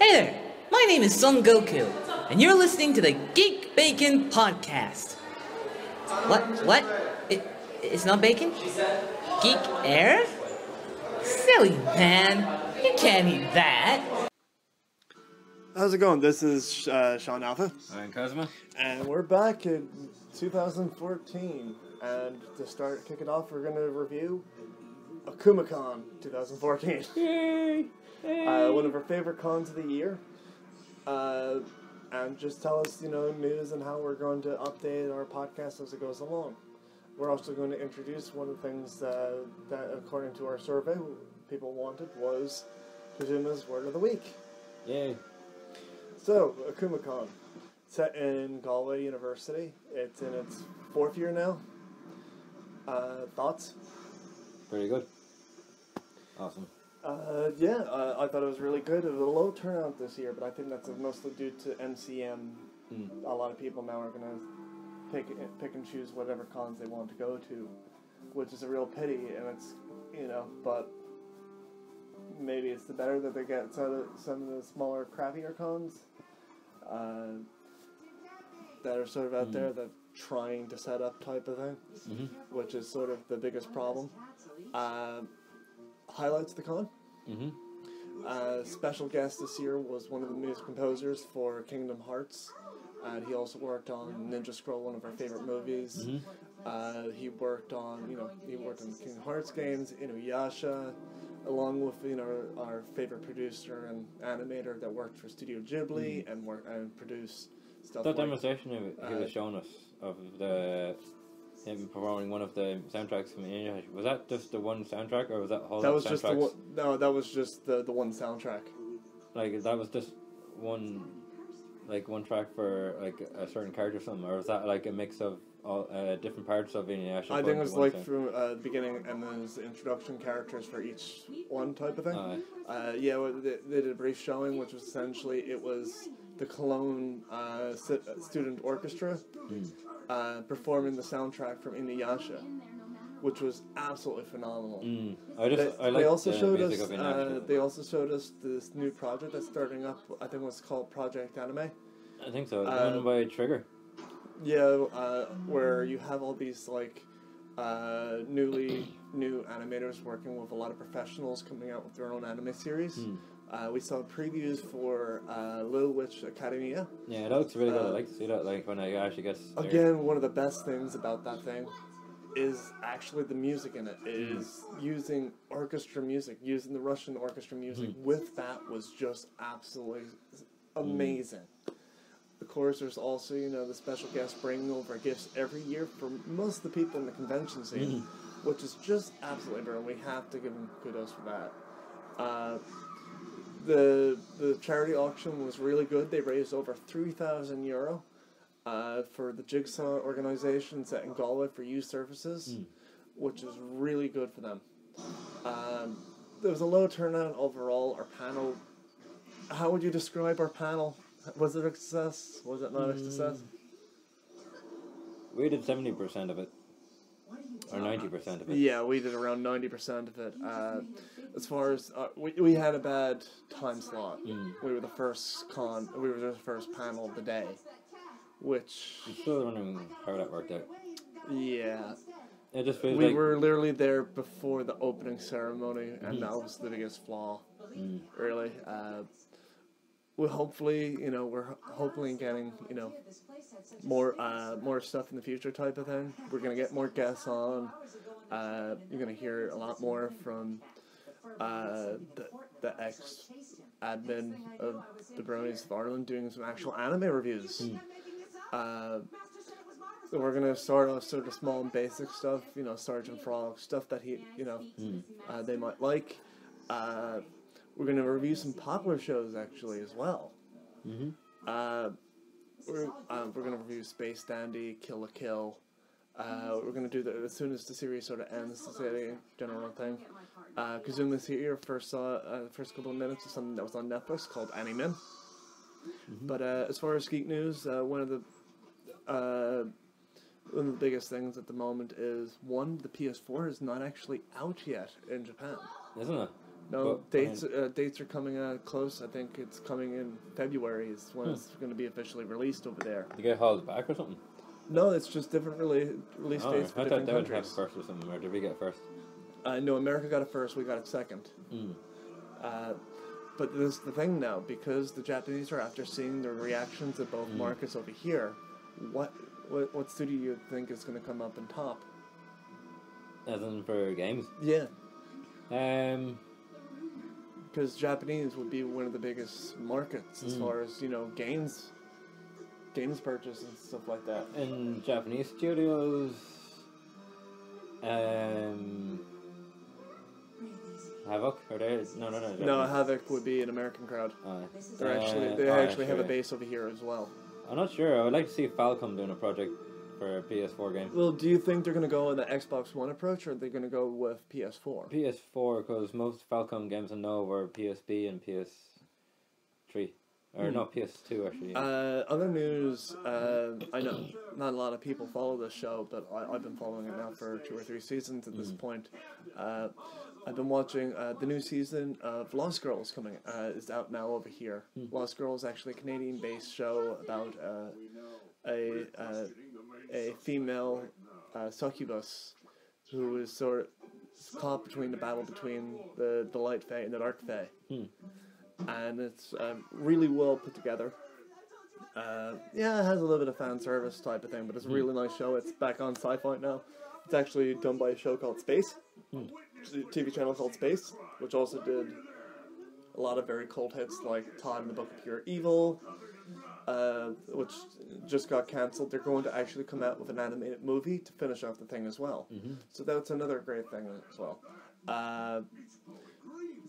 Hey there, my name is Son Goku, and you're listening to the Geek Bacon Podcast. What? It's not bacon? Geek Eire? Silly man, you can't eat that. How's it going? This is Sean Alpha. I'm Kazuma. And we're back in 2014. And to kick it off, we're going to review Akumakon 2014. Yay! One of our favorite cons of the year. And just tell us, news and how we're going to update our podcast as it goes along. We're also going to introduce one of the things that according to our survey, people wanted was Kazuma's Word of the Week. Yay. So, Akumakon, set in Galway University. It's in its 4th year now. Thoughts? Pretty good. Awesome. I thought it was really good. It was a low turnout this year, but I think that's mostly due to MCM. A lot of people now are going to pick and choose whatever cons they want to go to, which is a real pity, and it's, but maybe it's the better that they get some of the smaller, crappier cons that are sort of out there that trying to set up type of thing, which is sort of the biggest problem. Highlights of the con. Special guest this year was one of the music composers for Kingdom Hearts. And he also worked on Ninja Scroll, one of our favorite movies. He worked on, the Kingdom Hearts games, Inuyasha, along with, our favorite producer and animator that worked for Studio Ghibli and produced stuff. That demonstration he was showing us of him performing one of the soundtracks from Inuyasha, was that just the one soundtrack, or was that whole? That was just that was just the one soundtrack. Like that was just one track for like a certain character or something, or was that like a mix of all different parts of Inuyasha? I think it was like from the beginning, and then there's the introduction characters for each one type of thing. They did a brief showing, which was essentially it was the Cologne student orchestra performing the soundtrack from Inuyasha, which was absolutely phenomenal. They also showed us this new project that's starting up. I think it was called Project Anime. I think so. Run by Trigger. Yeah, where you have all these new animators working with a lot of professionals coming out with their own anime series. We saw previews for Little Witch Academia. Yeah, that looks really good. I like to see that. Like when it actually gets again, one of the best things about that thing is actually the music in it. It is using orchestra music, using the Russian orchestra music with that was just absolutely amazing. Of course, there's also, the special guests bringing over gifts every year for most of the people in the convention scene, which is just absolutely brilliant. We have to give them kudos for that. The charity auction was really good. They raised over €3,000 for the Jigsaw organization set in Galway for youth services, which is really good for them. There was a low turnout overall. Our panel, how would you describe our panel? Was it a success? Was it not a success? We did 70% of it. Or 90% of it. Yeah, we did around 90% of it. As far as we had a bad time slot. We were the first we were the first panel of the day, which I'm still wondering how that worked out. Yeah, it just feels we were literally there before the opening ceremony, and that was the biggest flaw. Really, we're hopefully getting more stuff in the future type of thing. We're gonna get more guests on. You're gonna hear a lot more from the ex-admin of the Bronies of Ireland doing some actual anime reviews. We're gonna start off sort of small and basic stuff, Sergeant Frog, stuff that they might like. We're gonna review some popular shows actually as well. We're gonna review Space Dandy, Kill la Kill. We're gonna do that as soon as the series sort of ends. To say the general thing. Kazuma's here first saw the first couple of minutes of something that was on Netflix called Anime. But as far as geek news, one of the biggest things at the moment is the PS4 is not actually out yet in Japan. Isn't it? No, But, dates are coming close. I think it's coming in February is when it's going to be officially released over there. to get hauled back or something? No, it's just different release Oh, dates for I thought different they would have countries. first or something, or did we get first? No, America got it first. We got it second. Mm. But this is the thing now, because the Japanese are after seeing the reactions of both markets over here. What studio you think is going to come up on top? As in for games? Yeah, Because because Japanese would be one of the biggest markets as far as games purchase and stuff like that. in Japanese studios, Havoc, are they? No. No, Japanese. Havoc would be an American crowd. They Oh, actually have a sure. base over here as well. I'm not sure. I would like to see Falcom doing a project for a PS4 game. Well, do you think they're going to go in the Xbox One approach, or are they going to go with PS4? PS4, because most Falcom games I know were PSP and PS3. Or no, PS2 actually. Other news, I know not a lot of people follow this show, but I've been following it now for 2 or 3 seasons at this point. I've been watching the new season of Lost Girls is out now over here. Lost Girls is actually a Canadian-based show about a female succubus who is sort of caught between the battle between the light fae and the dark fae. And it's really well put together. It has a little bit of fan service type of thing, but it's a really nice show. It's back on Sci-Fi now. It's actually done by a show called Space, a TV channel called Space, which also did a lot of very cult hits like Todd and the Book of Pure Evil, which just got cancelled. They're going to actually come out with an animated movie to finish off the thing as well. So that's another great thing as well.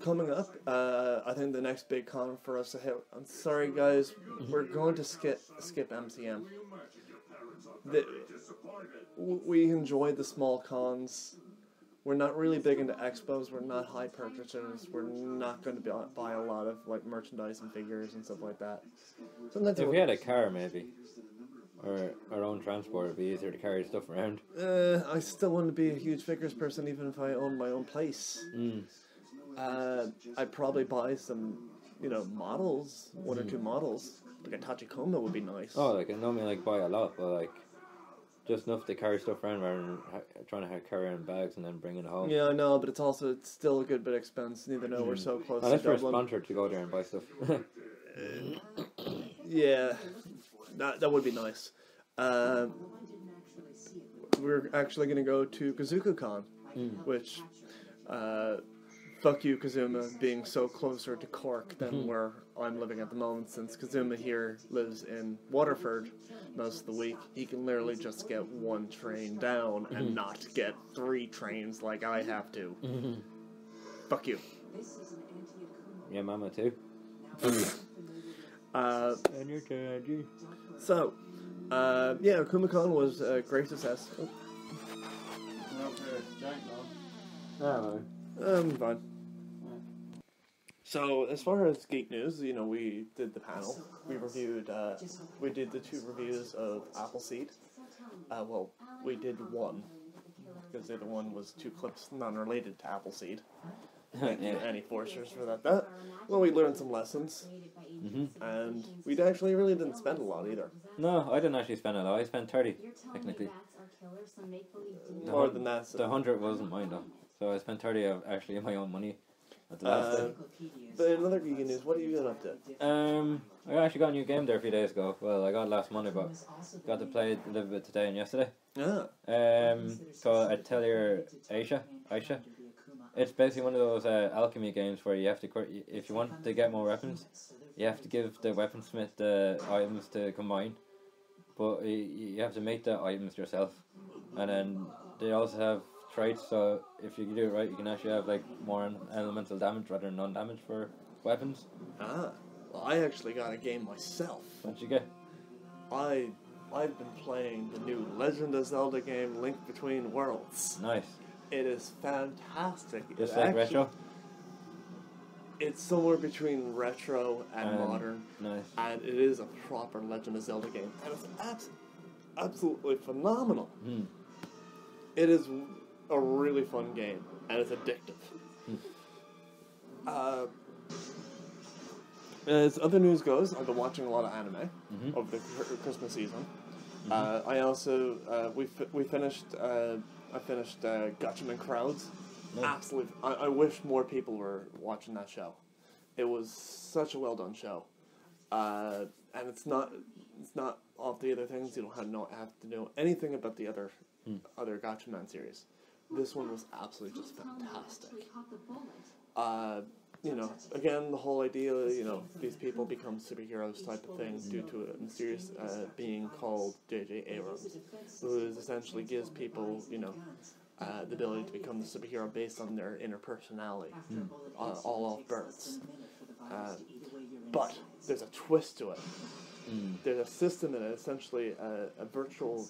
Coming up, I think the next big con for us to hit. I'm sorry, guys, we're going to skip MCM. We enjoy the small cons. We're not really big into expos. We're not high purchasers. We're not going to buy a lot of like merchandise and figures and stuff like that. Sometimes If we had a car, maybe, or our own transport, it'd be easier to carry stuff around. I still want to be a huge figures person, even if I own my own place. I'd probably buy some, models, 1 or 2 models. Like a Tachikoma would be nice. Oh, like I normally buy a lot, but like just enough to carry stuff around rather than trying to carry around bags and then bringing it home. Yeah, I know, but it's still a good bit of expense. Neither know we're so close to Unless we're Dublin. sponsored to go there and buy stuff. Yeah, that would be nice. We're actually going to go to KazukaCon, which, fuck you, Kazuma, being so closer to Cork than where I'm living at the moment, since Kazuma here lives in Waterford most of the week. He can literally just get 1 train down and not get 3 trains like I have to. Fuck you. Yeah, mama too. And your daddy. So, Akumakon was a great success. I'm fine. So, as far as geek news, we did the panel. We reviewed, we did the 2 reviews of Appleseed. We did 1, because the other one was 2 clips non-related to Appleseed. Any forcers for that. Well, we learned some lessons. And we actually really didn't spend a lot either. No, I didn't actually spend a lot. I spent 30, technically. More than that. The 100 wasn't mine though. So I spent 30 of actually my own money at the last day. But another geeky news, what have you been up to? I actually got a new game there a few days ago. Well, I got it last Monday, but got to play it a little bit today and yesterday. Called Atelier Aisha. It's basically one of those alchemy games where you have to, if you want to get more weapons, you have to give the weaponsmith the items to combine, but you have to make the items yourself. And then they also have traits, so if you do it right, you can actually have more elemental damage rather than non-damage for weapons. Well, I actually got a game myself. What'd you get? I've been playing the new Legend of Zelda game, Link Between Worlds. Nice. It is fantastic. Just retro? It's somewhere between retro and modern. Nice. And it is a proper Legend of Zelda game. And it's absolutely phenomenal. It is a really fun game. And it's addictive. As other news goes, I've been watching a lot of anime over the Christmas season. I also we finished. I finished Gatchaman Crowds. Nice. Absolutely, I wish more people were watching that show. It was such a well done show, and it's not off the other things. You don't have to know anything about the other Gatchaman series. This one was absolutely just fantastic. You know, again, the whole idea, you know, these people become superheroes type of thing due to a mysterious being called J.J. Abrams, who essentially gives people, you know, the ability to become the superhero based on their inner personality, all off births. But there's a twist to it. There's a system in it, essentially a virtual,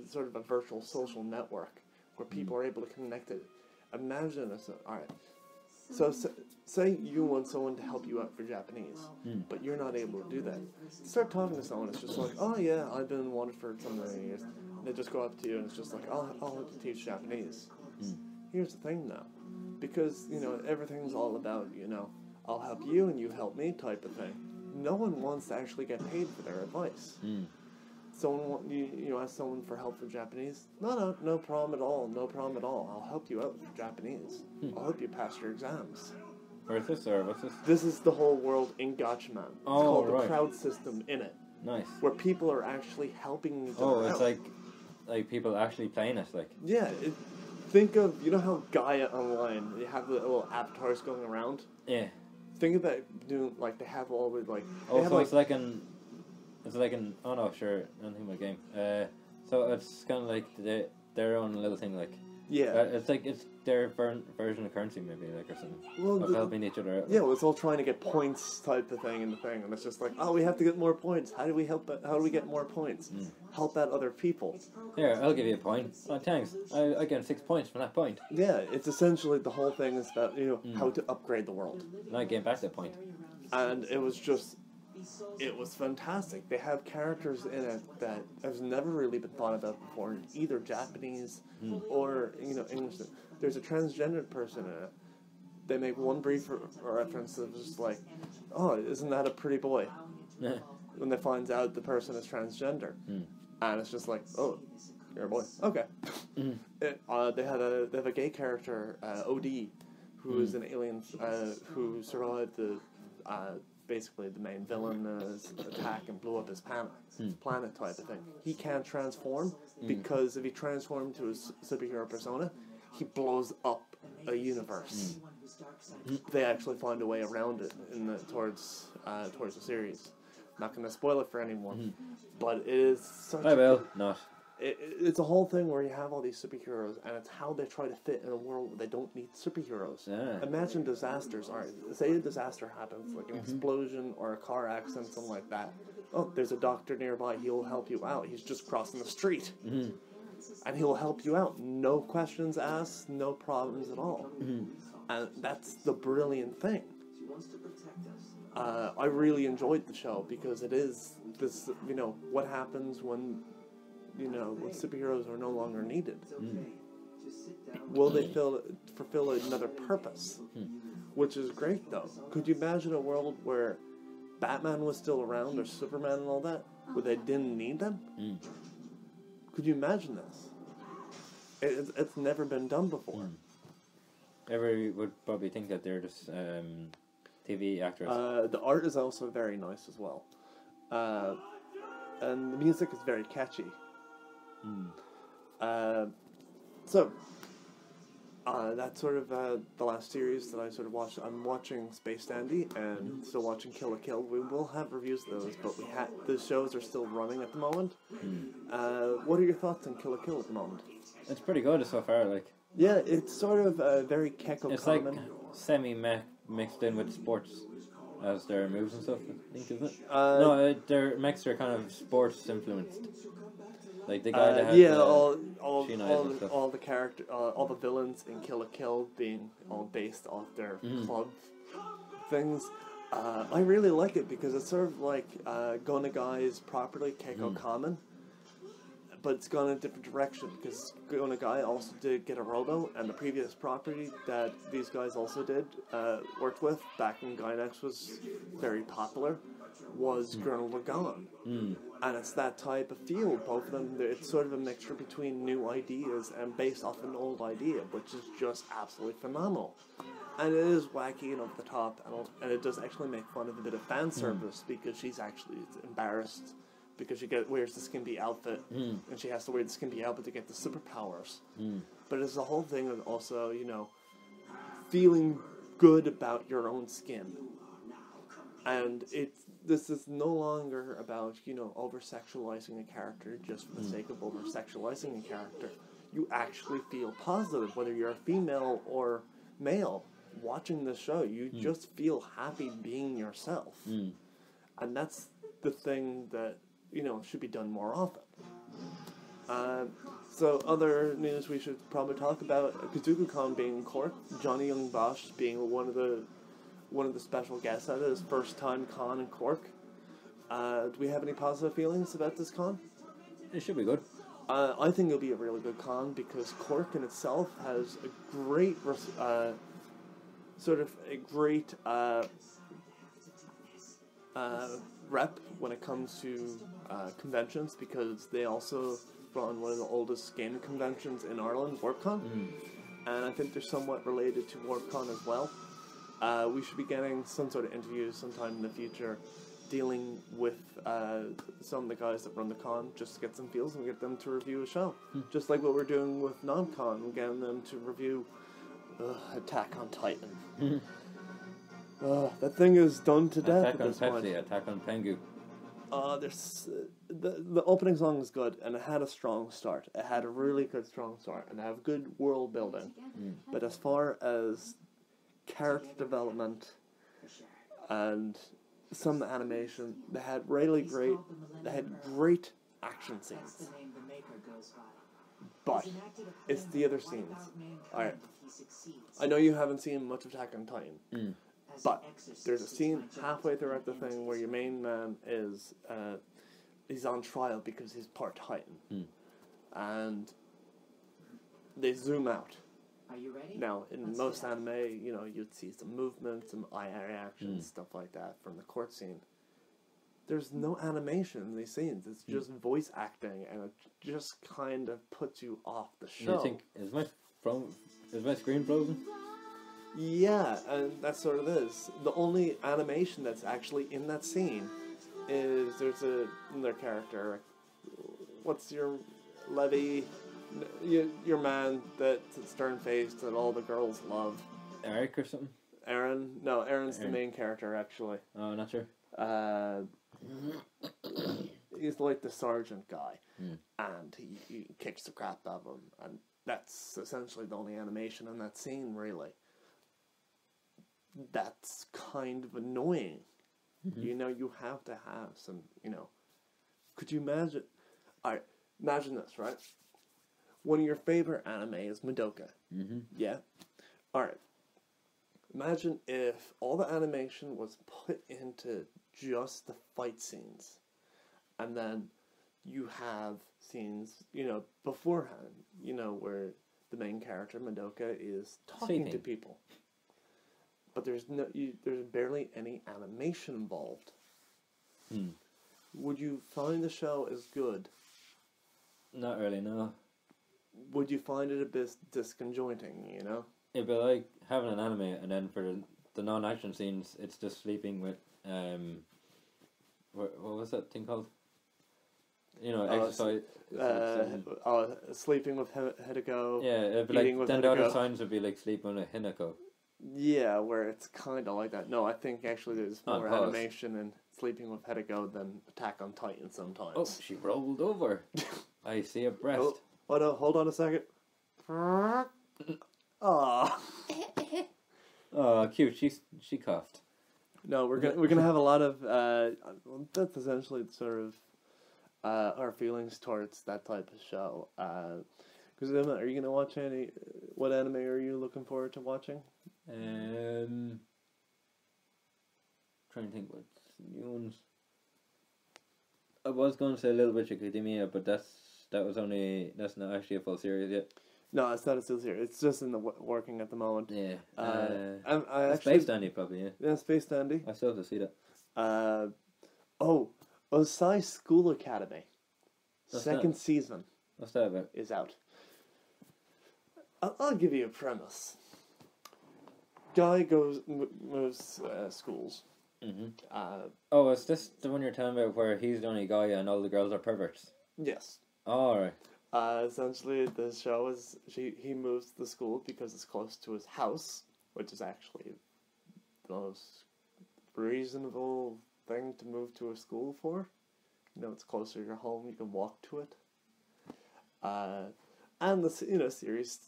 sort of a virtual social network where people are able to connect it. Imagine this. All right. So say you want someone to help you out for Japanese, but you're not able to do that. Start talking to someone. It's just like, oh yeah, I've been wanted for so many years. They just go up to you and it's just like, I'll help you teach Japanese. Here's the thing though, because you know everything's all about, you know, I'll help you and you help me type of thing. No one wants to actually get paid for their advice. Someone you know, ask someone for help for Japanese. No problem at all. No problem at all. I'll help you out for Japanese. I'll help you pass your exams. Where's this, or what's this? This is the whole world in Gatchaman. It's called the crowd system in it. Nice. Where people are actually helping each other Oh, it's out. like people actually playing it, like. Yeah. Think of, you know how Gaia Online, you have the little avatars going around? Yeah. Think of that doing, like, they have all the, like... Oh, have, so it's like oh no, sure, anything about game. So it's kind of like their own little thing, like. Yeah. It's their version of currency, maybe, like, or something. Well, of helping each other out. Yeah, well, it's all trying to get points type of thing in the thing, and it's just like, oh, we have to get more points. How do we get more points? Help out other people. Here, I'll give you a point. Oh, thanks. I get 6 points from that point. Yeah, it's essentially the whole thing is about, you know, how to upgrade the world. And I gain back that point. And it was fantastic. They have characters in it that has never really been thought about before, in either Japanese or, you know, English. There's a transgendered person in it. They make one brief reference of just like, oh, isn't that a pretty boy? When they find out the person is transgender. And it's just like, oh, you're a boy. Okay. They have a gay character, OD, who is an alien who survived the basically the main villain's attack and blew up his planet type of thing. He can't transform because if he transformed to his superhero persona, he blows up a universe. They actually find a way around it towards the series. Not going to spoil it for anyone, but it is such. I will not. It's a whole thing where you have all these superheroes, and it's how they try to fit in a world where they don't need superheroes. Yeah. Imagine disasters. All right, say a disaster happens, like an explosion or a car accident, something like that. Oh, there's a doctor nearby. He'll help you out. He's just crossing the street. And he'll help you out. No questions asked, no problems at all. And that's the brilliant thing. I really enjoyed the show because it is this, you know, what happens when, you know, when superheroes are no longer needed. Will they fulfill another purpose? Which is great, though. Could you imagine a world where Batman was still around, or Superman and all that, where they didn't need them? Could you imagine this? It's never been done before. Everybody would probably think that they're just TV actors. The art is also very nice as well. And the music is very catchy. So, that's sort of the last series that I sort of watched. I'm watching Space Dandy and still watching Kill la Kill. We will have reviews of those, but the shows are still running at the moment. What are your thoughts on Kill la Kill at the moment? It's pretty good so far, like. Yeah, it's sort of very Keko It's common. like semi-mech mixed in with sports as their moves and stuff, I think, isn't it? No, their mechs are kind of sports influenced. Like the guy that has all the character, all the villains in Kill la Kill being all based off their club things. I really like it because it's sort of like Go Nagai's properly Keiko Kamen, but it's gone in a different direction because Gonagai also did Get a Robo, and the previous property that these guys also did worked with back when Gainax was very popular was Gurren Lagann. And it's that type of feel. Both of them, it's sort of a mixture between new ideas and based off an old idea, which is just absolutely phenomenal. And it is wacky and over the top, and it does actually make fun of a bit of fan service because she's actually embarrassed because she wears the skimpy outfit, and she has to wear the skimpy outfit to get the superpowers. But it's the whole thing of also, you know, feeling good about your own skin. And this is no longer about, you know, over-sexualizing a character just for the sake of over-sexualizing a character. You actually feel positive, whether you're a female or male. Watching this show, you just feel happy being yourself. And that's the thing that, you know, should be done more often. So other news we should probably talk about, Kazuku-Con being in Cork, Johnny Young Bosch being one of the special guests at his first time con in Cork. Do we have any positive feelings about this con? It should be good. I think it'll be a really good con because Cork in itself has a great rep when it comes to conventions, because they also run one of the oldest gaming conventions in Ireland, WarpCon, and I think they're somewhat related to WarpCon as well. We should be getting some sort of interviews sometime in the future dealing with some of the guys that run the con, just to get some feels and get them to review a show. Just like what we're doing with non-con, we're getting them to review Attack on Titan. That thing is done to death at this point. Attack on Pangu. There's the opening song is good, and it had a strong start. It had a really good strong start, and it had good world building. But as far as character development and some animation, they had great action scenes. But it's the other scenes. Alright, I know you haven't seen much of Attack on Titan, but there's a scene halfway throughout the thing where your main man is he's on trial because he's part Titan, and they zoom out. Are you ready? Now, in most anime, you know, you'd see some movement, some eye reactions, stuff like that from the court scene. There's no animation in these scenes. It's just voice acting, and it just kind of puts you off the show. You think, is my screen frozen? Yeah, and that sort of is. The only animation that's actually in that scene is there's another character. What's your Levy? Your man that's stern-faced that all the girls love. Eric or something? Aaron? No, Aaron's the main character, actually. Oh, not sure. He's like the sergeant guy, and he kicks the crap out of him, and that's essentially the only animation in that scene, really. That's kind of annoying. You know, you have to have some, you know... Could you imagine... Alright, imagine this, right? One of your favorite anime is Madoka. Yeah? Alright. Imagine if all the animation was put into just the fight scenes. And then you have scenes, you know, beforehand, you know, where the main character, Madoka, is talking to people. But there's barely any animation involved. Would you find the show as good? Not really, no. Would you find it a bit disconjointing, you know? It'd be like having an anime, and then for the non-action scenes, it's just sleeping with, what was that thing called? You know, exercise. Sleeping with Hideko. Yeah, it'd be like, then the other signs would be like sleeping with Hinako. Yeah, where it's kind of like that. No, I think actually there's more animation in Sleeping with Hideko than Attack on Titan sometimes. Oh, she rolled over. I see a breast. Oh, no, hold on a second. Oh, cute. She coughed. No, we're gonna have a lot of that's essentially sort of our feelings towards that type of show. Because Emma, are you gonna watch any? What anime are you looking forward to watching? Trying to think what's new ones. I was going to say a little bit of Academia, but that's that's not actually a full series yet. No, it's not a still series. It's just in the working at the moment. Yeah. I actually, Space Dandy probably, yeah. Yeah, Space Dandy. I still have to see that. Osai School Academy. What's Second that? season What's that about? is out. I'll give you a premise. Guy moves schools. Mm-hmm. Is this the one you're telling about where he's the only guy and all the girls are perverts? Yes. Alright. Essentially, the show is he moves to the school because it's close to his house, which is actually the most reasonable thing to move to a school for. You know, it's closer to your home. You can walk to it. And the series,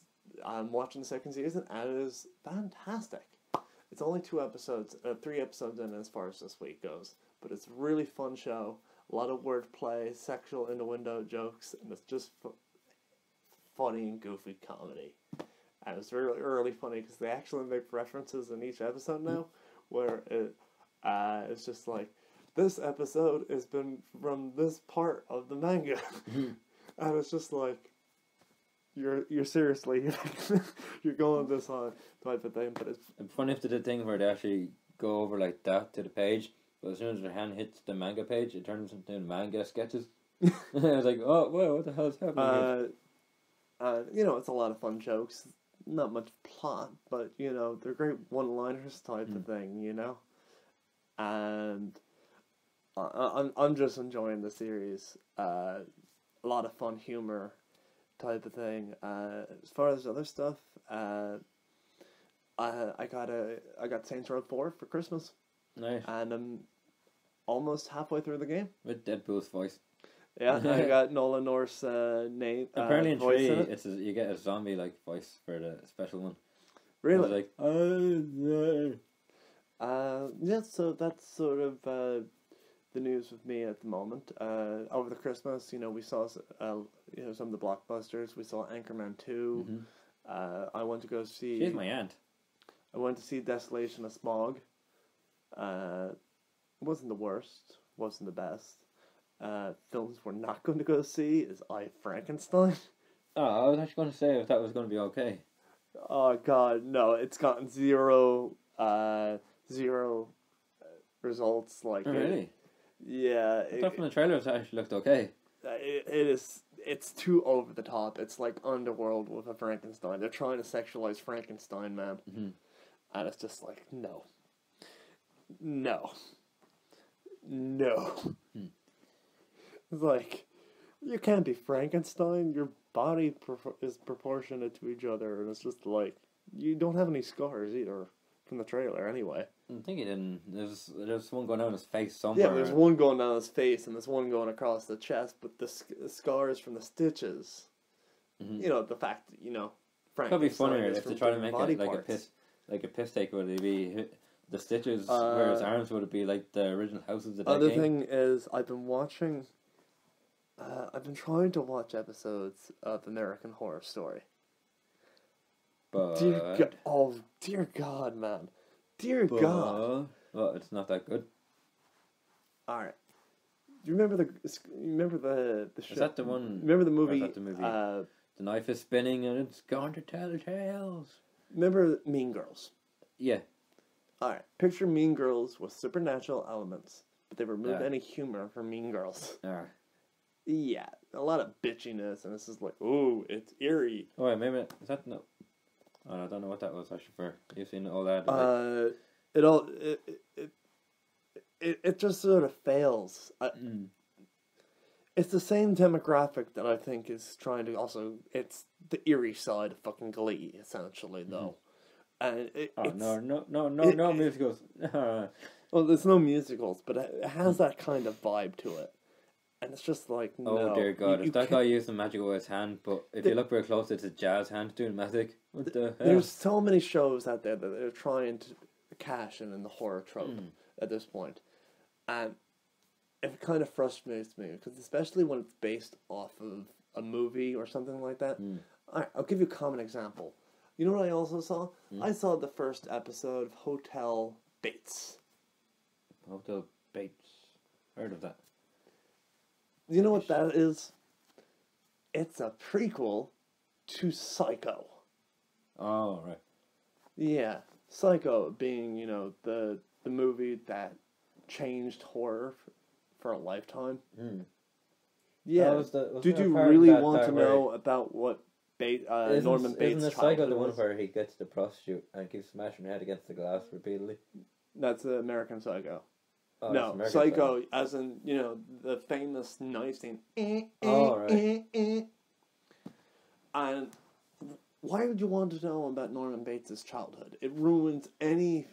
I'm watching the second season, and it is fantastic. It's only 3 episodes in as far as this week goes, but it's a really fun show. A lot of wordplay, sexual innuendo jokes, and it's just funny and goofy comedy. And it's really, really funny because they actually make references in each episode now, where it's just like, this episode has been from this part of the manga, and it's just like, you're seriously you're going this on type of thing. But it's funny if they did thing where they actually go over like that to the page. But as soon as their hand hits the manga page, it turns into manga sketches. I was like, oh, wow, what the hell is happening here? It's a lot of fun jokes. Not much plot, but, they're great one-liners type of thing, And I'm just enjoying the series. A lot of fun humor type of thing. As far as other stuff, I got Saints Row 4 for Christmas. Nice. And I'm almost halfway through the game. With Deadpool's voice. Yeah, I got Nolan North's name. Apparently in 3, it. you get a zombie-like voice for the special one. Really? Like, so that's sort of the news with me at the moment. Over the Christmas, we saw some of the blockbusters. We saw Anchorman 2. Mm-hmm. I went to go see... She's my aunt. I went to see Desolation of Smog. Wasn't the worst, wasn't the best. Films we're not going to go see is I, Frankenstein. Oh, I was actually going to say if that was going to be okay. Oh god, no, it's gotten zero results. Like, really? Yeah. I thought from the trailers it actually looked okay. It's too over the top. It's like Underworld with a Frankenstein. They're trying to sexualize Frankenstein, man. Mm-hmm. And it's just like, no. It's like, you can't be Frankenstein. Your body is proportionate to each other, and it's just like, you don't have any scars either from the trailer anyway. I think he didn't. There's one going down his face somewhere. Yeah, there's one going down his face, and there's one going across the chest, but the scars from the stitches. Mm-hmm. The fact that, It could be funnier is if they from try to make body it like parts. a piss take. Would it be the stitches where his arms would it be like the original houses of that Other game? thing is, I've been trying to watch episodes of American Horror Story. But Dear God, man. Dear God. Well, it's not that good. Alright. Do you remember the show? Is that the one? Remember the movie? Or is that the movie? The knife is spinning and it's going to tell tales. Remember Mean Girls? Yeah. Alright. Picture Mean Girls with supernatural elements, but they remove any humor from Mean Girls. Alright. Yeah. A lot of bitchiness, and this is like, ooh, it's eerie. Oh wait, maybe is that no? Oh, I don't know what that was actually for. You've seen all that. It just sort of fails. It's the same demographic that I think is trying to also. It's the eerie side of fucking Glee, essentially, though. And no musicals. Well, there's no musicals, but it has that kind of vibe to it. And it's just like, no. Oh dear God! If that guy used the magic with his hand, but if you look very close, it's a jazz hand doing magic. What the hell? There's so many shows out there that they're trying to cash in the horror trope at this point, and it kind of frustrates me because especially when it's based off of a movie or something like that. Alright, I'll give you a common example. You know what I also saw? I saw the first episode of Hotel Bates. Hotel Bates. Heard of that? You know what that is? It's a prequel to Psycho. Oh, right. Yeah, Psycho being, the movie that changed horror for a lifetime. Mm. Yeah. Wasn't Did there you a part in really that want to where know about what Norman Bates' Isn't the Psycho childhood the one was? where he gets the prostitute and keeps smashing her head against the glass repeatedly? That's American Psycho. Oh, No, that's American Psycho, as in, the famous knife scene. Oh, right. And why would you want to know about Norman Bates' childhood? It ruins any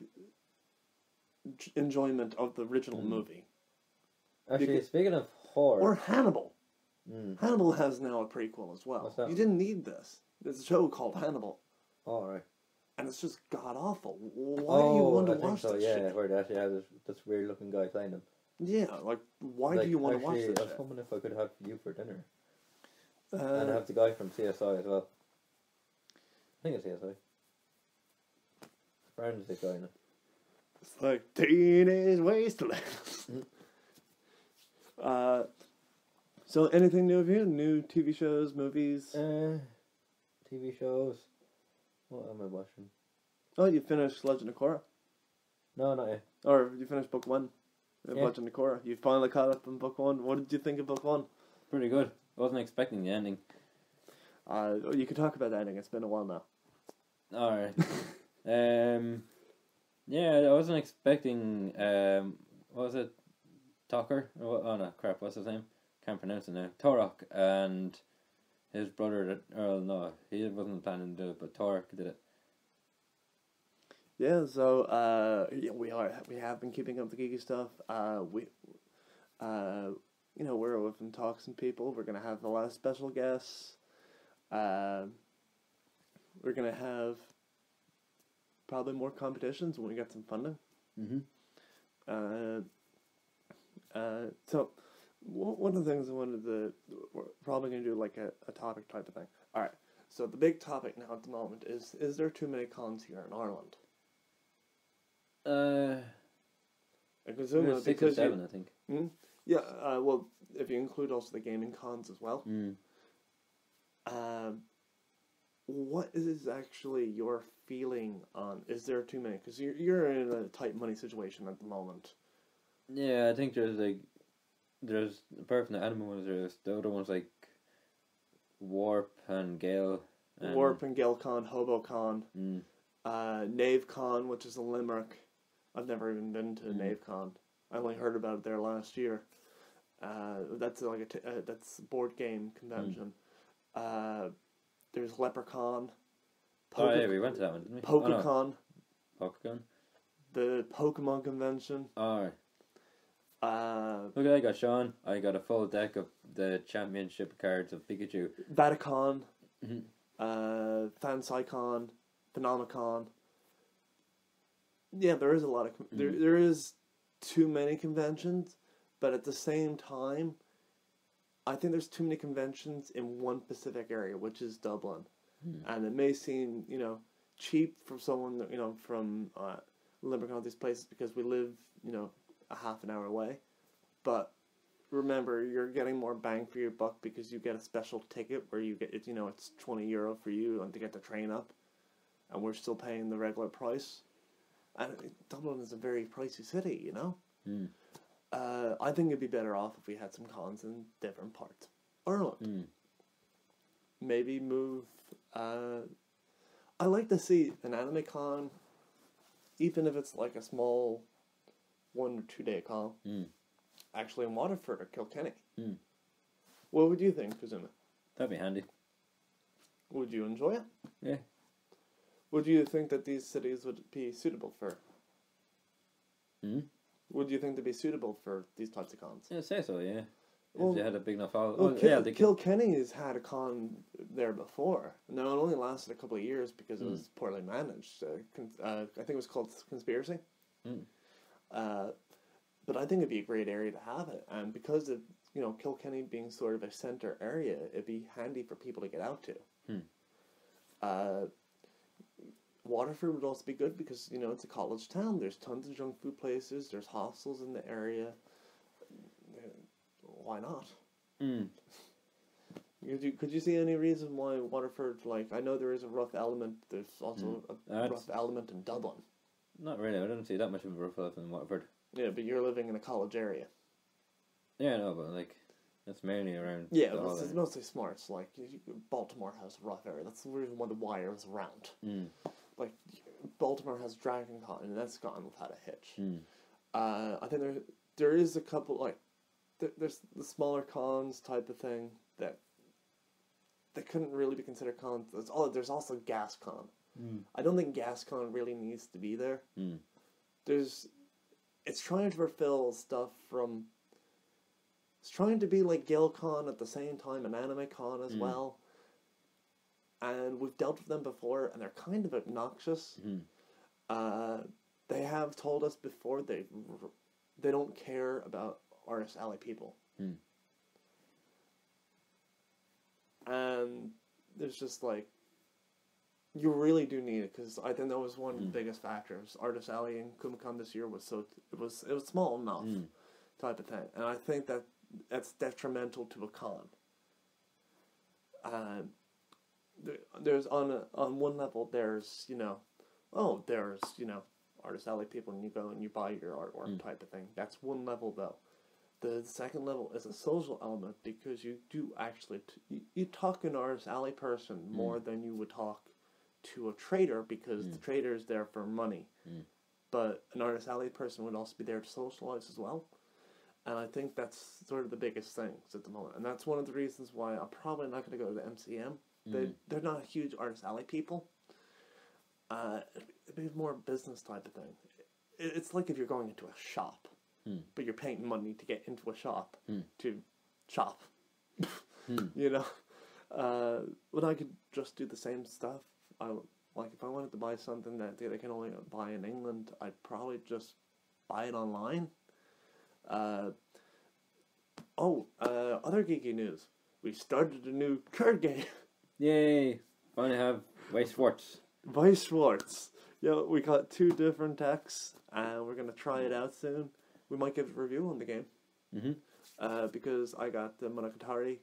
enjoyment of the original movie. Actually, speaking of horror... Or Hannibal. Hannibal has now a prequel as well. What's that? You didn't need this. There's a show called Hannibal. Oh, right. And it's just god-awful. Why do you want to watch this shit? Where they actually have this weird-looking guy playing them. Yeah, why do you want to watch this I was shit? hoping if I could have you for dinner. And have the guy from CSI as well. I think it's CSI. Friends, the guy in it. It's like Teenage Wasteland. So anything new of you? New TV shows, movies? TV shows. What am I watching? Oh, you finished Legend of Korra? No, not yet. Or you finished book 1 of Yeah. Legend of Korra. You finally caught up in book 1. What did you think of book 1? Pretty good. Wasn't expecting the ending. You could talk about the ending. It's been a while now. Alright. Yeah, I wasn't expecting, what was it? Tucker? Oh no, crap, what's his name? Can't pronounce it now. Torok and his brother, no, he wasn't planning to do it, but Torok did it. Yeah, so we have been keeping up the geeky stuff. We're with talks and people. We're gonna have a lot of special guests. We're gonna have probably more competitions when we get some funding. So one of the things we're probably gonna do like a topic type of thing. All right. So the big topic now at the moment is there too many cons here in Ireland? Kazuma, 6 or 7, I think. Yeah, well, if you include also the gaming cons as well. What is actually your feeling on, is there too many? Because you're in a tight money situation at the moment. Yeah, I think there's apart from the anime ones, there's the other ones like Warp and Gale. Warp and GaleCon, HoboCon, NaveCon, which is in Limerick. I've never even been to NaveCon. I only heard about it there last year. That's like that's a board game convention. There's Leprechaun. Oh yeah, we went to that one, didn't we? PokeCon. PokeCon. The Pokemon convention. Alright. Look, I got Sean. I got a full deck of the championship cards of Pikachu. Vaticon. FanSciCon. Phenomicon. Yeah, there is a lot of... There is too many conventions, but at the same time, I think there's too many conventions in one specific area, which is Dublin. And it may seem, cheap for someone, from Limerick and all these places because we live, a half an hour away. But remember, you're getting more bang for your buck because you get a special ticket where you get, it's €20 for you and to get the train up. And we're still paying the regular price. And Dublin is a very pricey city, I think it'd be better off if we had some cons in different parts of Ireland. Maybe move... I like to see an anime con, even if it's like a small 1 or 2 day con, actually in Waterford or Kilkenny. What would you think, Kazuma? That'd be handy. Would you enjoy it? Yeah. Would you think that these cities would be suitable for... Would you think they'd be suitable for these types of cons? Yeah, say so, yeah. Well, if they had a big enough following. Well, Kilkenny has had a con there before. Now, it only lasted a couple of years because it was poorly managed. I think it was called Conspiracy. But I think it'd be a great area to have it. And because of, Kilkenny being sort of a centre area, it'd be handy for people to get out to. Waterford would also be good because, it's a college town. There's tons of junk food places. There's hostels in the area. Why not? Could you see any reason why Waterford, like, I know there is a rough element, there's also a rough element in Dublin. Not really, I don't see that much of a rough element in Waterford. Yeah, but you're living in a college area. Yeah, no, but, like, it's mainly around... Yeah, it's mostly smarts. Like, Baltimore has a rough area. That's the reason why the Wire is around. Like, Baltimore has Dragon Con, and that's gone without a hitch. I think there is a couple, like, there's the smaller cons type of thing that couldn't really be considered cons. There's also GasCon. I don't think GasCon really needs to be there. It's trying to fulfill stuff from... It's trying to be like GilCon at the same time, and AnimeCon as well. And we've dealt with them before, and they're kind of obnoxious. They have told us before they don't care about Artist Alley people. And there's just like, you really do need it, because I think that was one of the biggest factors. Artist Alley and Akumakon this year was it was small enough type of thing, and I think that's detrimental to a con. There's on one level there's Artist Alley people, and you go and you buy your artwork type of thing. That's one level though. The second level is a social element, because you do actually you talk to an Artist Alley person more than you would talk to a trader, because the trader is there for money. But an Artist Alley person would also be there to socialize as well. And I think that's sort of the biggest things at the moment. And that's one of the reasons why I'm probably not going to go to the MCM. They're not huge Artist Alley people. It'd be more business type of thing. It's like if you're going into a shop, but you're paying money to get into a shop to shop. You know? When I could just do the same stuff, like if I wanted to buy something that they can only buy in England, I'd probably just buy it online. Other geeky news. We started a new card game. Yay! Finally have Vice Schwartz. Vice Schwartz. Yeah, we got 2 different decks, and we're going to try it out soon. We might give a review on the game. Because I got the Monogatari,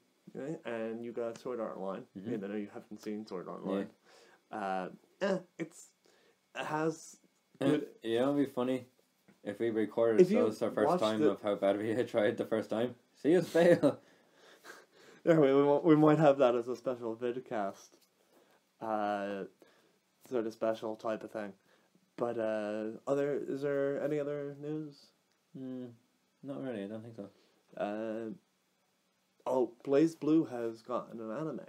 and you got Sword Art Online. And I know you haven't seen Sword Art Online. It has... Good... Yeah, it'll be funny if we recorded ourselves our first time of how bad we had tried the first time. See us fail. Yeah, we might have that as a special vidcast. Sort of special type of thing. But is there any other news? Not really, I don't think so. Blaze Blue has gotten an anime.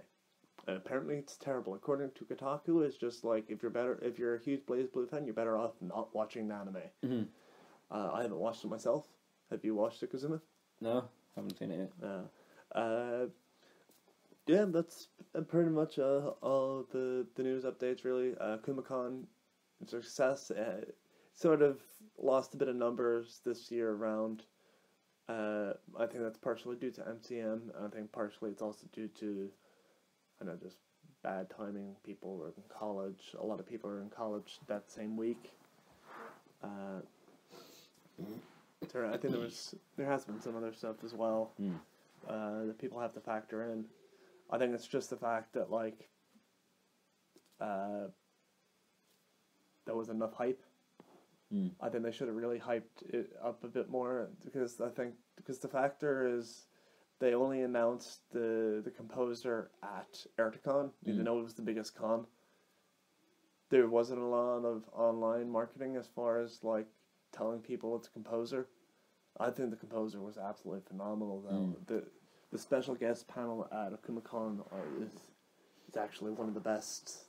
And apparently it's terrible. According to Kotaku, it's just like, if you're a huge Blaze Blue fan, you're better off not watching the anime. I haven't watched it myself. Have you watched it, Kazuma? No, haven't seen it yet. Yeah, that's pretty much all the news updates, really. Akumakon, success. Sort of lost a bit of numbers this year around. I think that's partially due to MCM. I think partially it's also due to, just bad timing. People were in college. A lot of people are in college that same week. I think there has been some other stuff as well that people have to factor in. I think it's just the fact that there was enough hype. I think they should have really hyped it up a bit more, because the factor is they only announced the composer at Erticon, even though it was the biggest con. There wasn't a lot of online marketing as far as telling people it's a composer. I think the composer was absolutely phenomenal though. The special guest panel at Akumakon is actually one of the best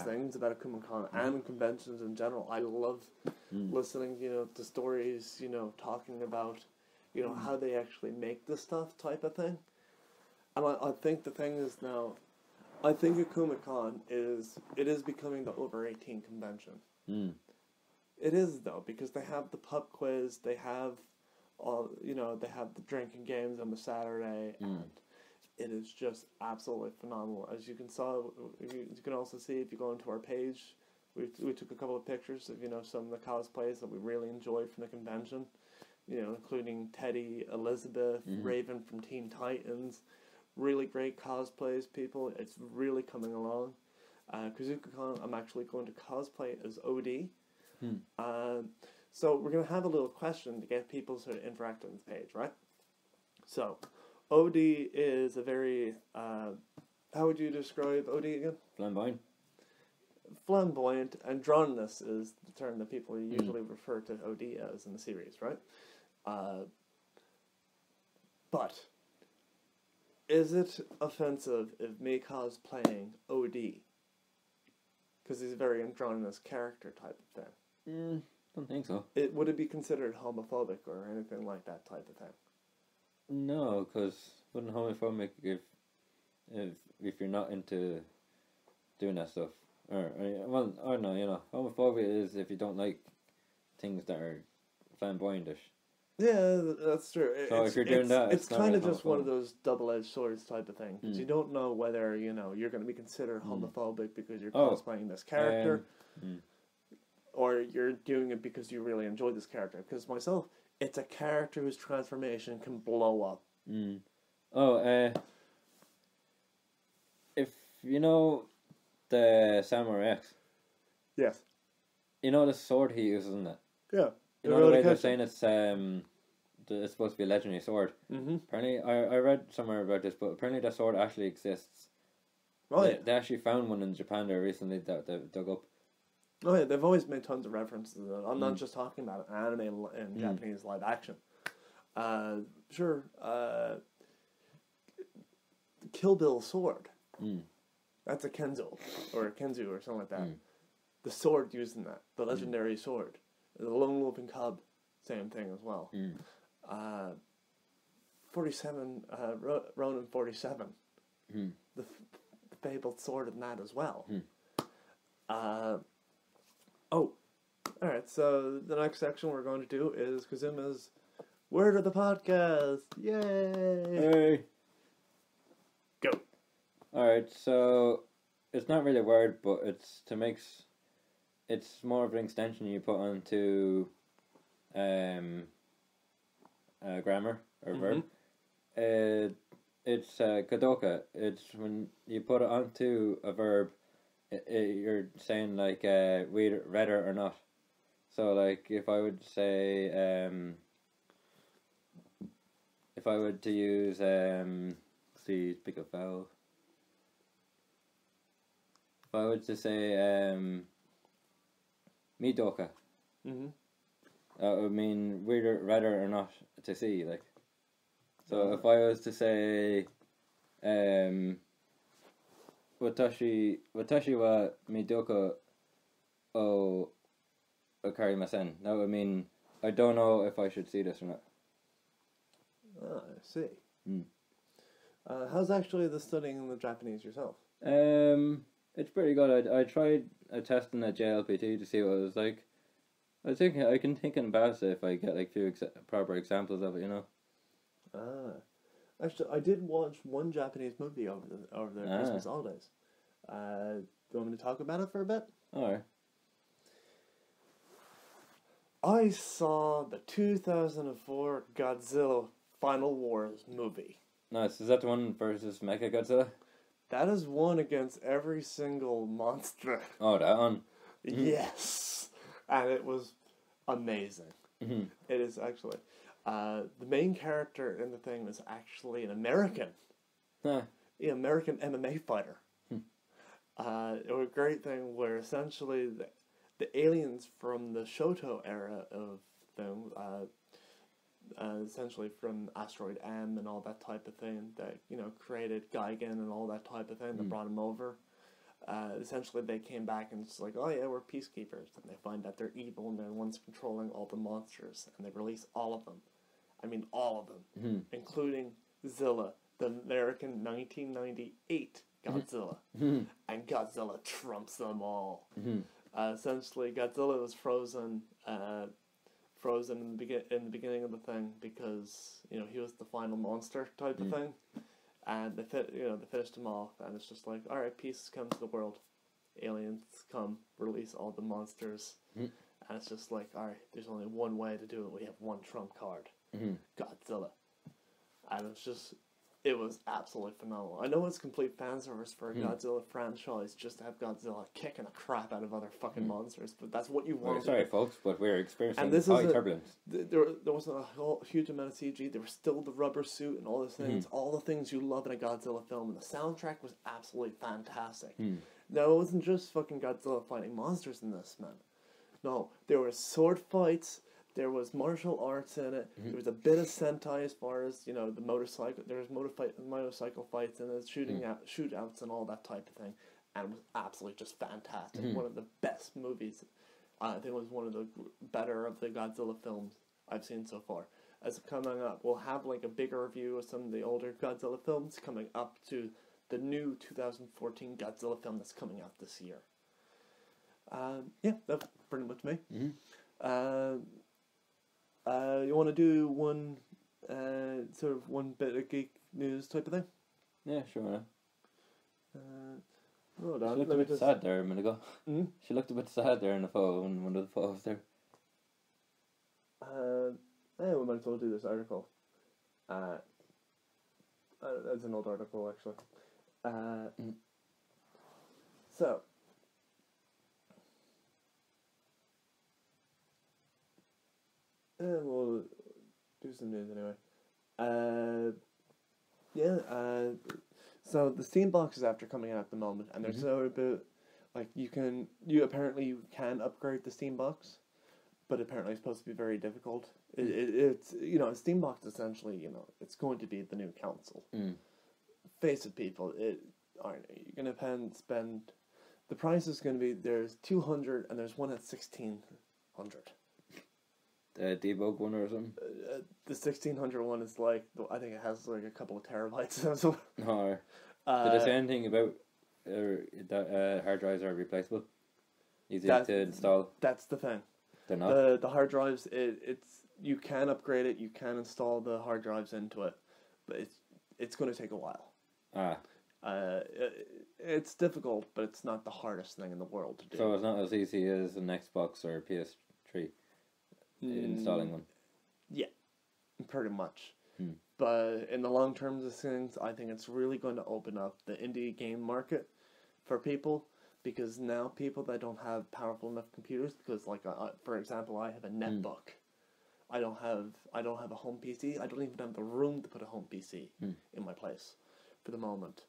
things about Akumakon and conventions in general. I love listening, to stories, talking about, how they actually make the stuff type of thing. And I think the thing is now, I think Akumakon is becoming the over 18 convention. It is though, because they have the pub quiz, they have they have the drinking games on the Saturday, and it is just absolutely phenomenal. As you can also see if you go into our page, we took a couple of pictures of some of the cosplays that we really enjoyed from the convention, including Teddy, Elizabeth, Raven from Teen Titans, really great cosplays, people. It's really coming along. Akumakon, I'm actually going to cosplay as OD. So we're going to have a little question to get people to interact on the page, right? So, OD is a very, how would you describe OD again? Flamboyant. Flamboyant. Androgynous is the term that people usually refer to OD as in the series, right? But, is it offensive if me cosplaying OD? Because he's a very androgynous character type of thing. Don't think so. Would it be considered homophobic or anything like that type of thing? No, because wouldn't homophobic if you're not into doing that stuff? Or well, I don't know. You know, homophobia is if you don't like things that are flamboyantish. Yeah, that's true. So if you're doing that, it's kind really of just one of those double-edged swords type of thing. Because you don't know whether you're going to be considered homophobic because you're cosplaying this character, or you're doing it because you really enjoy this character. Because myself, it's a character whose transformation can blow up. If you know the Samurai X. Yes. You know the sword he uses in it? Yeah. You know the way they're saying it's supposed to be a legendary sword? Mm-hmm. Apparently, I read somewhere about this, but apparently that sword actually exists. Oh, they actually found one in Japan there recently that they dug up. Oh yeah, they've always made tons of references to it. I'm not just talking about anime and Japanese live action. Sure, Kill Bill sword. That's a Kenzo, or a Kenzu, or something like that. The sword used in that, the legendary sword. The Lone Wolfing Cub, same thing as well. 47, Ronin 47. The fabled sword in that as well. Alright, so the next section we're going to do is Kazuma's Word of the Podcast. Yay! Hey! Go! Alright, so it's not really a word, but it's more of an extension you put onto grammar or verb. It's kadoka. It's when you put it onto a verb, you're saying like read it or not. So like if I would say if I were to use speak of vowel. If I were to say Madoka. That would mean read it or not to see, like. So if I was to say Watashi wa Madoka o Akarimasen, that would mean I don't know if I should see this or not. Ah, I see. How's actually the studying in the Japanese yourself? It's pretty good. I tried testing at JLPT to see what it was like. I think I can think about it if I get like few proper examples of it, you know. Actually, I did watch one Japanese movie over the Christmas holidays. Do you want me to talk about it for a bit? Alright. I saw the 2004 Godzilla Final Wars movie. Nice. Is that the one versus Mecha Godzilla? That is one against every single monster. Oh, that one? Yes. And it was amazing. It is actually. The main character in the thing was actually an American. An American MMA fighter. It was a great thing where essentially the aliens from the Shoto era of film, essentially from Asteroid M and all that type of thing that, created Gigan and all that type of thing that brought him over. Essentially they came back and it's like, oh yeah, we're peacekeepers. And they find that they're evil and they're the ones controlling all the monsters. And they release all of them. I mean all of them. Including Zilla, the American 1998 Godzilla. And Godzilla trumps them all. Essentially, Godzilla was frozen in the beginning of the thing because he was the final monster type of thing, and they finished him off, and it's just like, all right, peace comes to the world, aliens come, release all the monsters, and it's just like, all right, there's only one way to do it. We have one trump card, Godzilla, and it's just it was absolutely phenomenal. I know it's complete fan service for a Godzilla franchise just to have Godzilla kicking the crap out of other fucking monsters, but that's what you want. Sorry, folks, but we're experiencing and this high turbulence. There wasn't a whole huge amount of CG. There was still the rubber suit and all those things, all the things you love in a Godzilla film, and the soundtrack was absolutely fantastic. Now, it wasn't just fucking Godzilla fighting monsters in this, man. No, there were sword fights. There was martial arts in it. There was a bit of Sentai as far as, the motorcycle. There was motorcycle fights and shootouts and all that type of thing. And it was absolutely just fantastic. One of the best movies. I think it was one of the better of the Godzilla films I've seen so far. As coming up, we'll have like a bigger review of some of the older Godzilla films coming up to the new 2014 Godzilla film that's coming out this year. Yeah, that's pretty much me. You want to do one, sort of one bit of geek news type of thing? Yeah, sure. Hold on. She looked a bit sad there a minute ago. She looked a bit sad there in the photo, in one of the photos there. We might as well do this article. That's an old article, actually. So. We'll do some news anyway. So the Steam box is after coming out at the moment, and there's sort of a, like you can upgrade the Steam box, but apparently it's supposed to be very difficult. It's a Steam box essentially, it's going to be the new console. Face it, people, you're gonna spend. The price is going to be there's 200 and there's one at 1,600. The debug one or something? The 1,600 one is like, I think it has like a couple of terabytes. So, did it say anything about that hard drives are replaceable? Easy to install? That's the thing. They're not? The hard drives, you can upgrade it, you can install the hard drives into it, but it's going to take a while. It's difficult, but it's not the hardest thing in the world to do. So it's not as easy as an Xbox or PS3? Installing one. Yeah, pretty much. But in the long term of things, I think it's really going to open up the indie game market for people, because now people that don't have powerful enough computers, because like for example, I have a netbook. I don't have a home PC. I don't even have the room to put a home PC in my place for the moment.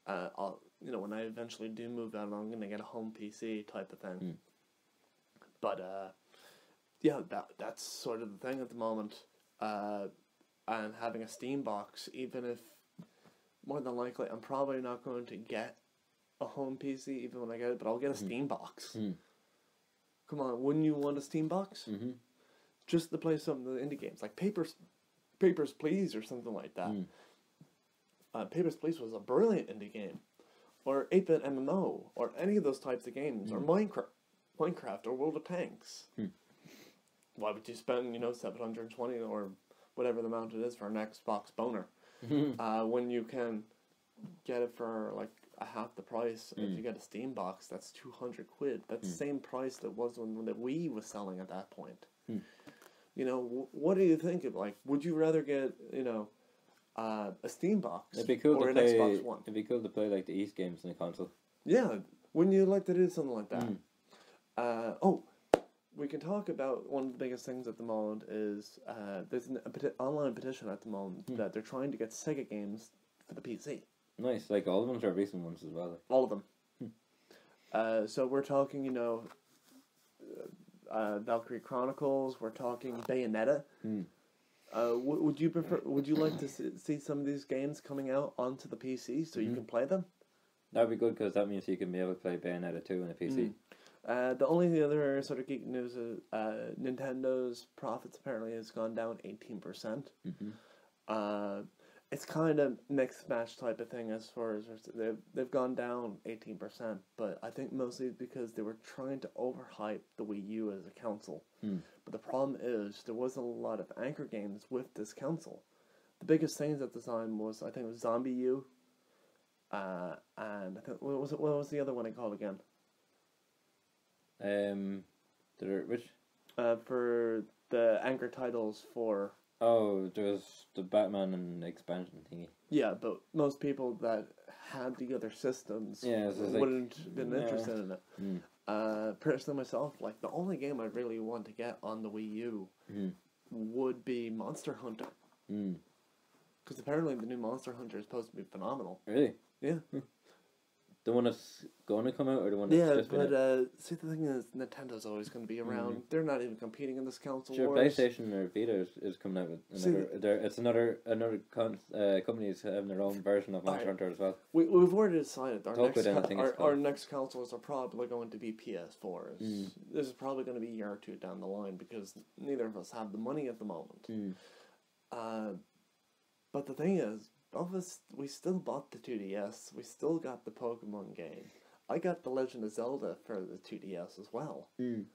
When I eventually do move out, I'm going to get a home PC type of thing. But yeah, that's sort of the thing at the moment. And having a Steam box, even if, more than likely, I'm probably not going to get a home PC even when I get it, but I'll get a Steam box. Come on, wouldn't you want a Steam box? Just to play some of the indie games, like Papers, Please, or something like that. Papers, Please was a brilliant indie game. Or 8-bit MMO, or any of those types of games, or Minecraft, or World of Tanks. Why would you spend, $720 or whatever the amount it is for an Xbox boner, when you can get it for like a half the price? If you get a Steam box, that's 200 quid. That's the same price that was when the Wii was selling at that point. What do you think of, like, would you rather get, a Steam box it'd be cool or to an play, Xbox One? It'd be cool to play like the East games in the console. Yeah, wouldn't you like to do something like that? We can talk about one of the biggest things at the moment is there's an online petition at the moment that they're trying to get Sega games for the PC. Nice, like all of them or recent ones as well? All of them. So we're talking, Valkyrie Chronicles. We're talking Bayonetta. Would you like to see some of these games coming out onto the PC so you can play them? That'd be good, because that means you can be able to play Bayonetta 2 on a PC. The only other sort of geek news is Nintendo's profits apparently has gone down 18%. It's kind of mixed match type of thing as far as they've gone down 18%, but I think mostly because they were trying to overhype the Wii U as a console. But the problem is there wasn't a lot of anchor games with this console. The biggest things at the time was, I think it was Zombie U, and I think what was the other one I called again? Which? For the anchor titles for Oh, there was the Batman and expansion thingy. Yeah, but most people that had the other systems wouldn't have been interested in it. Personally myself, like, the only game I really want to get on the Wii U would be Monster Hunter. Because apparently the new Monster Hunter is supposed to be phenomenal. Really? Yeah. The one that's going to come out, or the one that's just been out? See, the thing is, Nintendo's always going to be around. They're not even competing in this console Sure, wars. PlayStation or Vita is coming out with another. It's another companies having their own version of Monster Hunter as well. We've already decided our next consoles are probably going to be PS4s. This is probably going to be a year or two down the line because neither of us have the money at the moment. But the thing is, both of us, we still bought the 2DS. We still got the Pokemon game. I got The Legend of Zelda for the 2DS as well. Even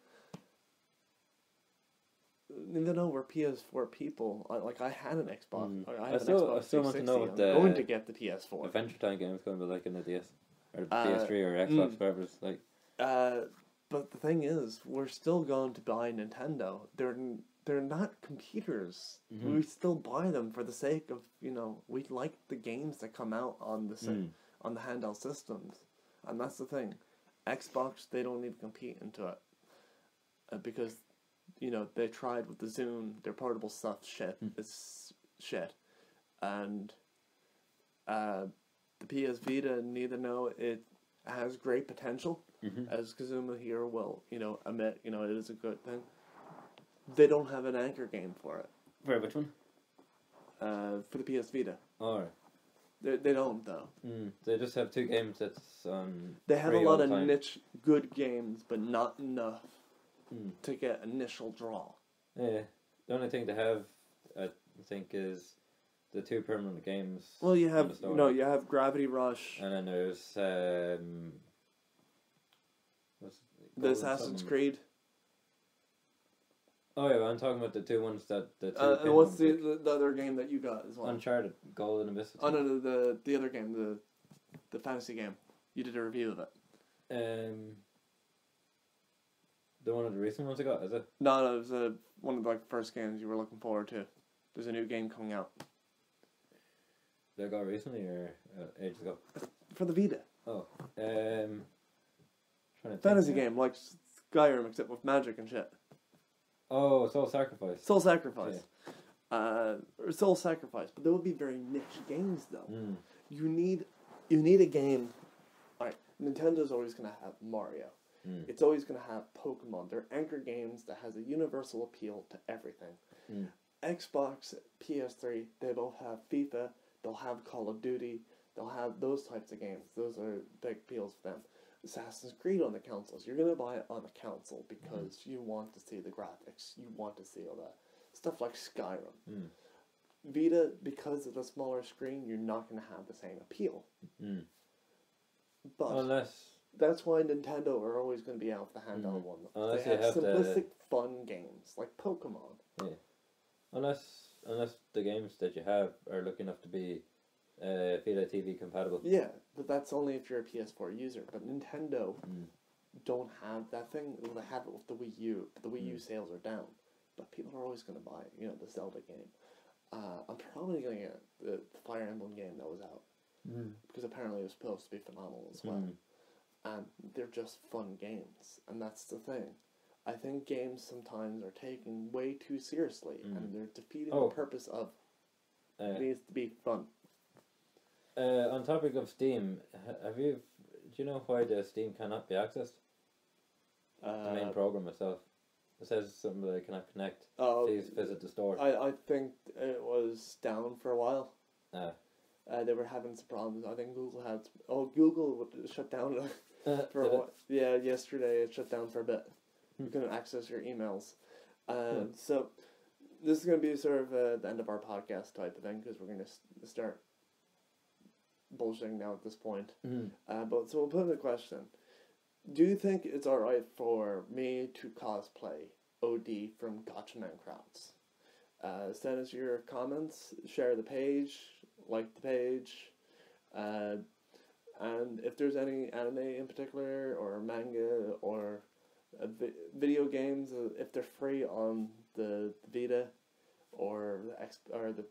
though we're PS4 people, I had an Xbox. I still want to know what I'm going to get the PS4. Adventure Time game is going to be like in the DS. Or the PS3 or Xbox, whatever it's like. But the thing is, we're still going to buy Nintendo. They're not computers. We still buy them for the sake of, we like the games that come out on the handheld systems. And that's the thing. Xbox, they don't even compete into it. Because, they tried with the Zune, their portable stuff it's shit. And the PS Vita, neither know it has great potential, as Kazuma here will, admit, it is a good thing. They don't have an anchor game for it. For which one? For the PS Vita. Oh, right. They don't, though. They just have 2 games that's on. They have a lot of niche good games, but not enough to get initial draw. Yeah. The only thing they have, I think, is the 2 permanent games. Well, you have you have Gravity Rush. And then there's the Assassin's Creed. Oh yeah, I'm talking about the 2 ones that the 2. And what's the other game that you got as well? Uncharted, Golden Abyss. Oh no, the other game, the fantasy game. You did a review of it. The one of the recent ones I got, is it? No, it was one of the first games you were looking forward to. There's a new game coming out. Did I got recently or ages ago? For the Vita. Oh, fantasy game like Skyrim except with magic and shit. Oh, Soul Sacrifice. Soul Sacrifice. Yeah. Or Soul Sacrifice, but they would be very niche games though. You need a game. Alright, Nintendo's always gonna have Mario. It's always gonna have Pokemon. They're anchor games that has a universal appeal to everything. Xbox, PS3, they both have FIFA, they'll have Call of Duty, they'll have those types of games. Those are big appeals for them. Assassin's Creed on the consoles. You're going to buy it on a console because you want to see the graphics. You want to see all that. Stuff like Skyrim. Vita, because of the smaller screen, you're not going to have the same appeal. But that's why Nintendo are always going to be out with the handheld one. They have simplistic, fun games like Pokemon. Yeah. Unless the games that you have are looking enough to be Vita TV compatible. Yeah, but that's only if you're a PS4 user. But Nintendo don't have that thing. Well, they have it with the Wii U. But the Wii U sales are down. But people are always going to buy, the Zelda game. I'm probably going to get the Fire Emblem game that was out. Because apparently it was supposed to be phenomenal as well. And they're just fun games. And that's the thing. I think games sometimes are taken way too seriously. And they're defeating the purpose of it needs to be fun. On topic of Steam, do you know why the Steam cannot be accessed? The main program itself. It says something that it cannot connect. Please visit the store. I think it was down for a while. They were having some problems. I think Google had... Google shut down for a while. Yeah, yesterday it shut down for a bit. You couldn't access your emails. So this is going to be sort of the end of our podcast type of thing because we're going to start bullshitting now at this point. But so we'll put in the question: do you think it's alright for me to cosplay OD from Gatchaman Crowds? Send us your comments, share the page, like the page, and if there's any anime in particular or manga or video games, if they're free on the Vita or the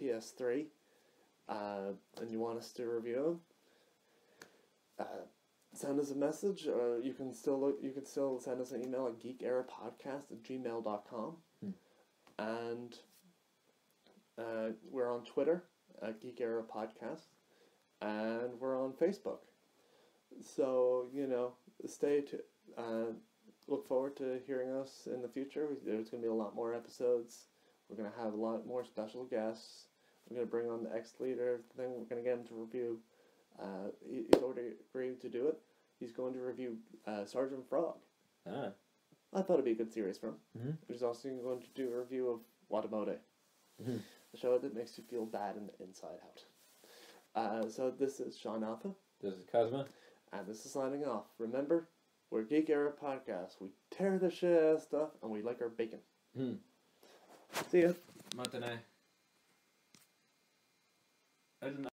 PS3, and you want us to review them, send us a message. You can still send us an email at geekeirepodcast@gmail.com. And we're on Twitter at Geek Eire Podcast, and we're on Facebook. So, look forward to hearing us in the future. There's going to be a lot more episodes. We're going to have a lot more special guests. We're going to bring on the ex-leader thing. We're going to get him to review. He's already agreed to do it. He's going to review Sergeant Frog. I thought it'd be a good series for him. He's also going to do a review of Watamote, the show that makes you feel bad in the inside out. So this is Sean Alpha. This is Kazuma. And this is signing off. Remember, we're Geek Eire Podcast. We tear the shit out of stuff, and we like our bacon. See ya. Matane. I didn't